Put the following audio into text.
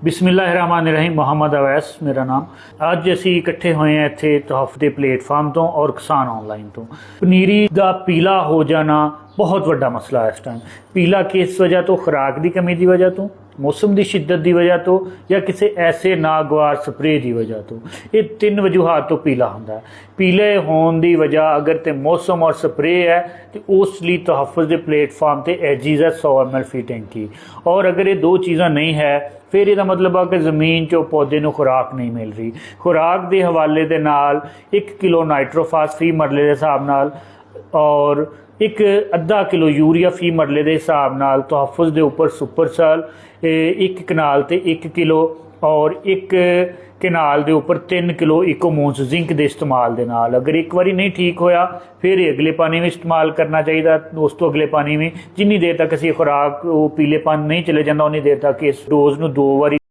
बिस्मिल्लाहिर्रहमानिर्रहीम। मोहम्मद अवैस मेरा नाम। ਅੱਜ ਅਸੀਂ ਇਕੱਠੇ ਹੋਏ ਹਾਂ ਇੱਥੇ ਤਹਫ ਦੇ ਪਲੇਟਫਾਰਮ ਤੋਂ ਔਰ ਕਿਸਾਨ ਆਨਲਾਈਨ ਤੋਂ। ਪਨੀਰੀ ਦਾ ਪੀਲਾ ਹੋ ਜਾਣਾ ਬਹੁਤ ਵੱਡਾ ਮਸਲਾ ਹੈ ਇਸ ਟਾਈਮ। ਪੀਲਾ ਕਿਸ ਵਜ੍ਹਾ ਤੋਂ? ਖੁਰਾਕ ਦੀ ਕਮੀ ਦੀ ਵਜ੍ਹਾ ਤੋਂ, मौसम की शिद्दत की वजह तो, या किसी ऐसे नागवार स्प्रे की वजह तो। ये तीन वजूहात तो पीला होंदा है। पीले होने की वजह अगर तो मौसम और स्प्रे है तो उस लिए तहफ़्फ़ुज़ के प्लेटफार्म से एजीज है 100 ml फी टैंकी। और अगर ये दो चीज़ा नहीं है फिर यदा मतलब है कि ज़मीन चो पौधे को खुराक नहीं मिल रही। खुराक के हवाले के नाल 1 किलो नाइट्रोफास फी मरले के हिसाब नाल और एक अद्धा किलो यूरिया फी मरले के हिसाब नाल तहफ़्फ़ुज़ के उपर सुपरसल 1 कनाल ते 1 किलो और 1 कनाल के उपर 3 किलो इकोमोन्स जिंक के इस्तेमाल के नाल। अगर एक बारी नहीं ठीक होया फिर अगले पानी में इस्तेमाल करना चाहिए। उस तो अगले पानी में जिन्नी देर तक असी खुराक पीलेपन नहीं चले जाता उन्नी देर तक इस डोज में 2 बारी